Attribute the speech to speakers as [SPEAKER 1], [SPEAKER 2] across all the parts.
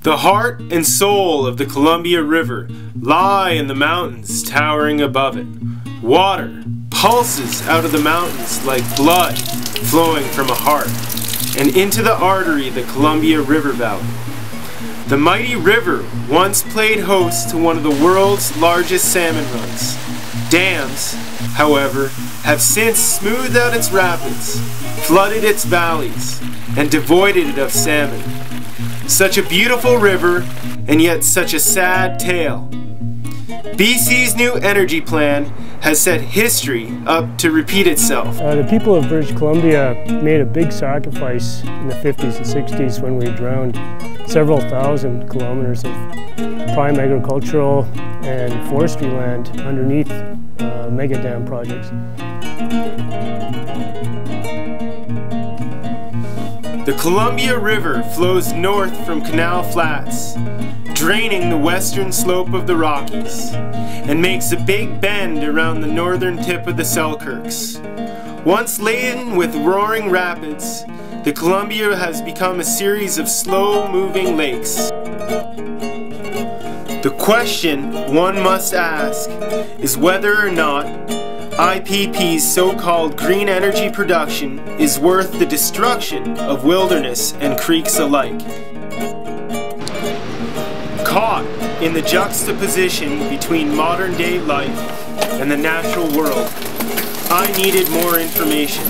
[SPEAKER 1] The heart and soul of the Columbia River lie in the mountains towering above it. Water pulses out of the mountains like blood flowing from a heart, and into the artery, the Columbia River Valley. The mighty river once played host to one of the world's largest salmon runs. Dams, however, have since smoothed out its rapids, flooded its valleys, and devoided it of salmon. Such a beautiful river, and yet such a sad tale. BC's new energy plan has set history up to repeat itself.
[SPEAKER 2] The people of British Columbia made a big sacrifice in the 50s and 60s when we drowned several thousand kilometers of prime agricultural and forestry land underneath mega dam projects.
[SPEAKER 1] The Columbia River flows north from Canal Flats, draining the western slope of the Rockies, and makes a big bend around the northern tip of the Selkirks. Once laden with roaring rapids, the Columbia has become a series of slow-moving lakes. The question one must ask is whether or not IPP's so-called green energy production is worth the destruction of wilderness and creeks alike. Caught in the juxtaposition between modern-day life and the natural world, I needed more information.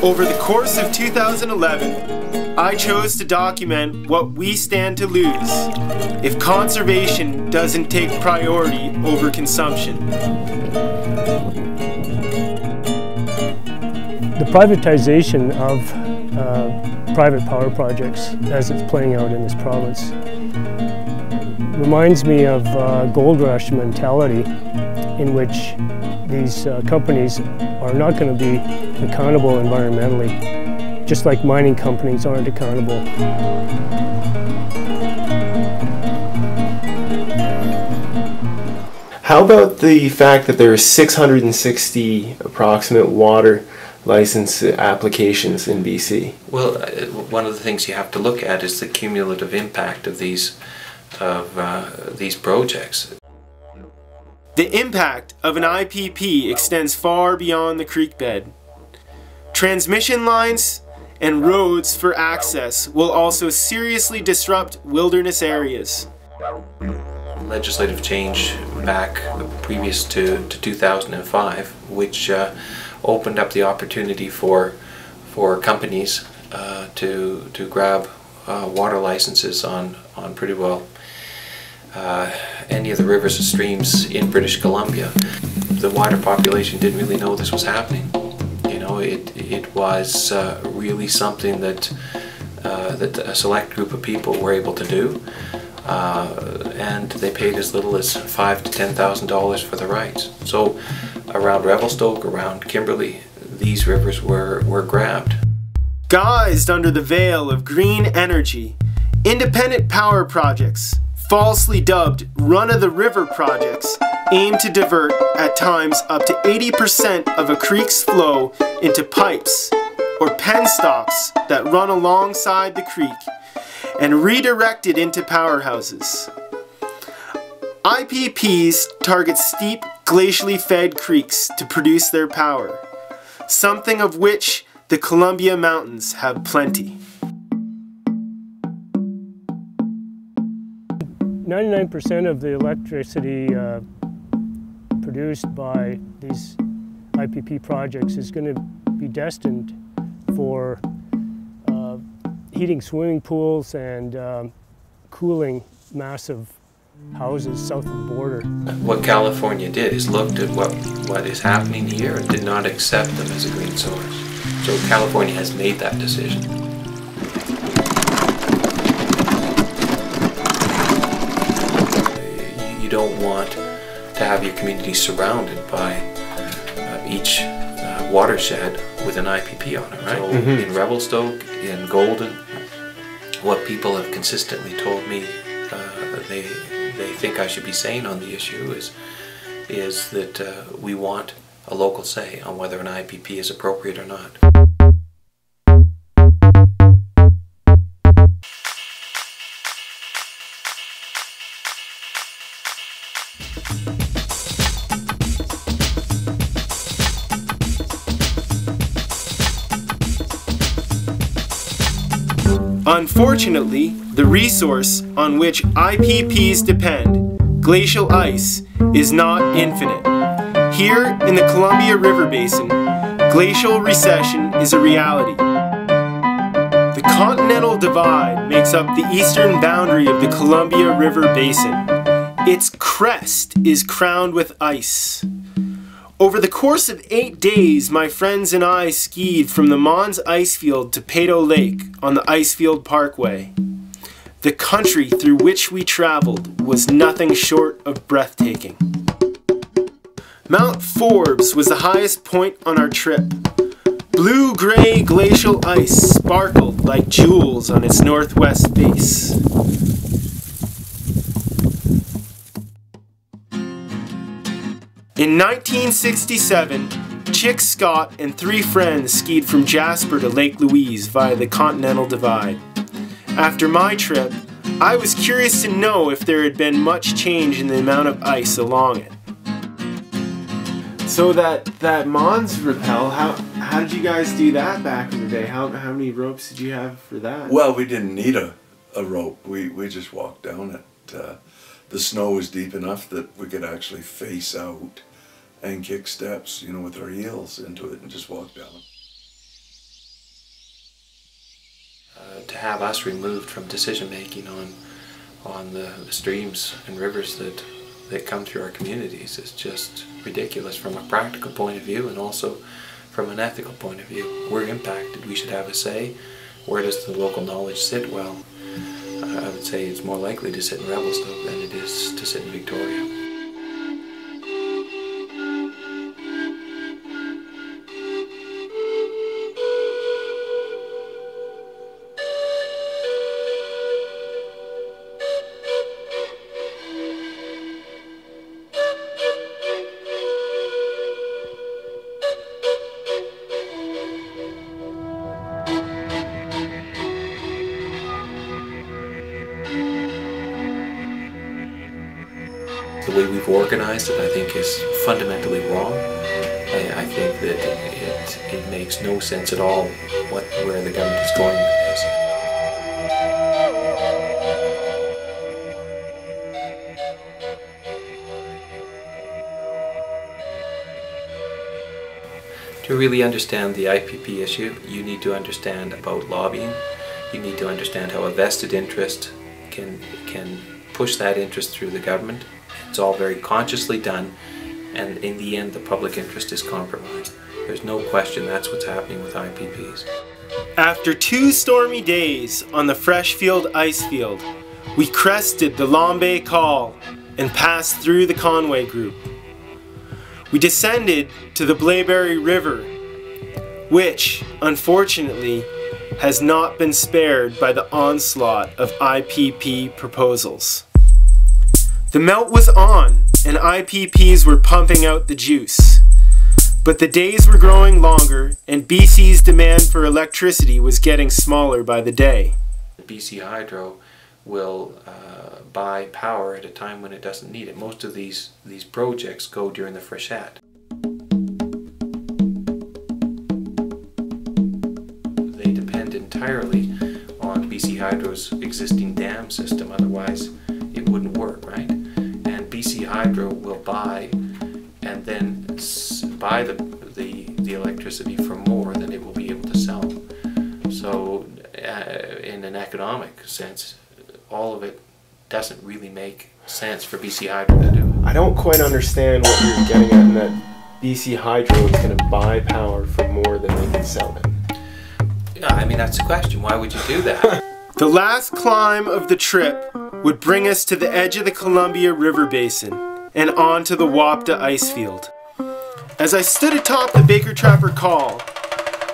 [SPEAKER 1] Over the course of 2011, I chose to document what we stand to lose if conservation doesn't take priority over consumption.
[SPEAKER 2] The privatization of private power projects as it's playing out in this province reminds me of gold rush mentality, in which these companies are not going to be accountable environmentally, just like mining companies aren't accountable.
[SPEAKER 3] How about the fact that there are 660 approximate water license applications in BC?
[SPEAKER 4] Well, one of the things you have to look at is the cumulative impact of these projects.
[SPEAKER 1] The impact of an IPP extends far beyond the creek bed. Transmission lines and roads for access will also seriously disrupt wilderness areas.
[SPEAKER 4] Legislative change back previous to 2005, which opened up the opportunity for companies to grab water licenses on pretty well any of the rivers and streams in British Columbia. The wider population didn't really know this was happening. You know, it was really something that a select group of people were able to do, and they paid as little as $5,000 to $10,000 for the rights. So around Revelstoke, around Kimberley, these rivers were grabbed.
[SPEAKER 1] Guised under the veil of green energy, independent power projects, falsely dubbed run-of-the-river projects, aim to divert, at times, up to 80% of a creek's flow into pipes or penstocks that run alongside the creek and redirect it into powerhouses. IPPs target steep, glacially fed creeks to produce their power, something of which the Columbia Mountains have plenty.
[SPEAKER 2] 99% of the electricity produced by these IPP projects is going to be destined for heating swimming pools and cooling massive houses south of the border.
[SPEAKER 4] What California did is looked at what is happening here and did not accept them as a green source. So California has made that decision. You don't want to have your community surrounded by each watershed with an IPP on it, right? So in Revelstoke, in Golden, what people have consistently told me they think I should be saying on the issue is that we want a local say on whether an IPP is appropriate or not.
[SPEAKER 1] Unfortunately, the resource on which IPPs depend, glacial ice, is not infinite. Here in the Columbia River Basin, glacial recession is a reality. The Continental Divide makes up the eastern boundary of the Columbia River Basin. Its crest is crowned with ice. Over the course of 8 days, my friends and I skied from the Mons Icefield to Peyto Lake on the Icefield Parkway. The country through which we traveled was nothing short of breathtaking. Mount Forbes was the highest point on our trip. Blue-gray glacial ice sparkled like jewels on its northwest base. In 1967, Chick Scott and 3 friends skied from Jasper to Lake Louise via the Continental Divide. After my trip, I was curious to know if there had been much change in the amount of ice along it.
[SPEAKER 3] So that Mons rappel, how did you guys do that back in the day? How many ropes did you have for that?
[SPEAKER 5] Well, we didn't need a rope. We just walked down it. The snow was deep enough that we could actually face out and kick steps, you know, with our heels into it and just walk down.
[SPEAKER 4] To have us removed from decision making on the streams and rivers that come through our communities is just ridiculous from a practical point of view and also from an ethical point of view. We're impacted. We should have a say. Where does the local knowledge sit? Well, I would say it's more likely to sit in Revelstoke than it is to sit in Victoria. The way we've organized it, I think, is fundamentally wrong. I think that it makes no sense at all where the government is going with this. To really understand the IPP issue, you need to understand about lobbying. You need to understand how a vested interest can push that interest through the government. It's all very consciously done, and in the end the public interest is compromised. There's no question that's what's happening with IPPs.
[SPEAKER 1] After 2 stormy days on the Freshfield Icefield, we crested the Lombe Col and passed through the Conway Group. We descended to the Blaeberry River, which, unfortunately, has not been spared by the onslaught of IPP proposals. The melt was on, and IPPs were pumping out the juice. But the days were growing longer, and BC's demand for electricity was getting smaller by the day.
[SPEAKER 4] BC Hydro will buy power at a time when it doesn't need it. Most of these projects go during the freshet. They depend entirely on BC Hydro's existing dam system, otherwise it wouldn't work, right? And BC Hydro will buy and then buy the electricity for more than it will be able to sell. So in an economic sense, all of it doesn't really make sense for BC Hydro to do.
[SPEAKER 3] I don't quite understand what you're getting at in that BC Hydro is going to buy power for more than they can sell it.
[SPEAKER 4] Yeah, I mean, that's the question. Why would you do that?
[SPEAKER 1] The last climb of the trip would bring us to the edge of the Columbia River Basin and onto the Wapta Icefield. As I stood atop the Baker Trapper Col,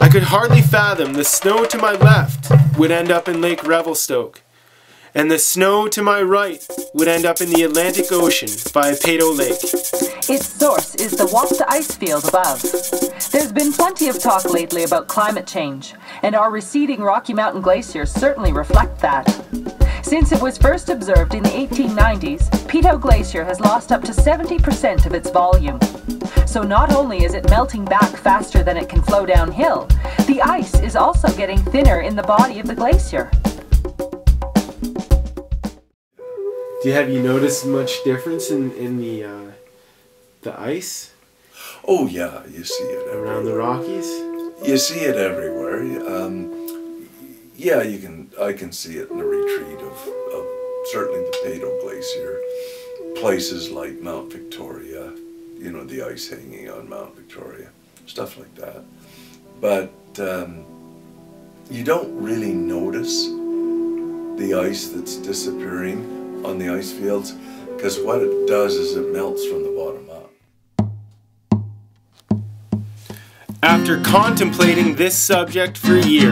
[SPEAKER 1] I could hardly fathom the snow to my left would end up in Lake Revelstoke, and the snow to my right would end up in the Atlantic Ocean by Peyto Lake.
[SPEAKER 6] Its source is the Wapta Icefield above. There's been plenty of talk lately about climate change, and our receding Rocky Mountain glaciers certainly reflect that. Since it was first observed in the 1890s, Peyto Glacier has lost up to 70% of its volume. So not only is it melting back faster than it can flow downhill, the ice is also getting thinner in the body of the glacier.
[SPEAKER 3] Have you noticed much difference in the ice?
[SPEAKER 5] Oh yeah, you see it everywhere.
[SPEAKER 3] Around the Rockies?
[SPEAKER 5] You see it everywhere. Yeah, I can see it in the retreat of certainly the Peyto Glacier, places like Mount Victoria, you know, the ice hanging on Mount Victoria, stuff like that. But you don't really notice the ice that's disappearing on the ice fields, because what it does is it melts from the bottom up.
[SPEAKER 1] After contemplating this subject for a year,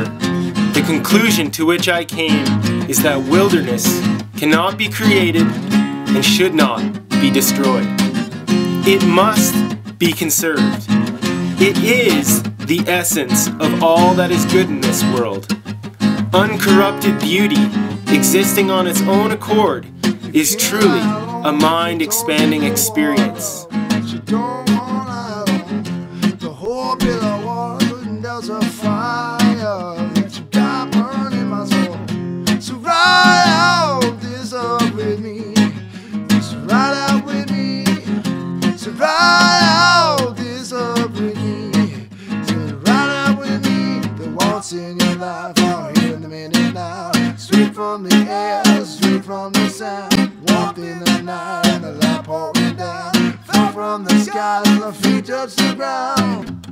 [SPEAKER 1] the conclusion to which I came is that wilderness cannot be created and should not be destroyed. It must be conserved. It is the essence of all that is good in this world. Uncorrupted beauty, existing on its own accord, is truly a mind-expanding experience.
[SPEAKER 7] In your life, out here in the minute now, straight from the air, straight from the sound. Walked in the night and the light pouring down, fell from the sky and my feet touched the ground.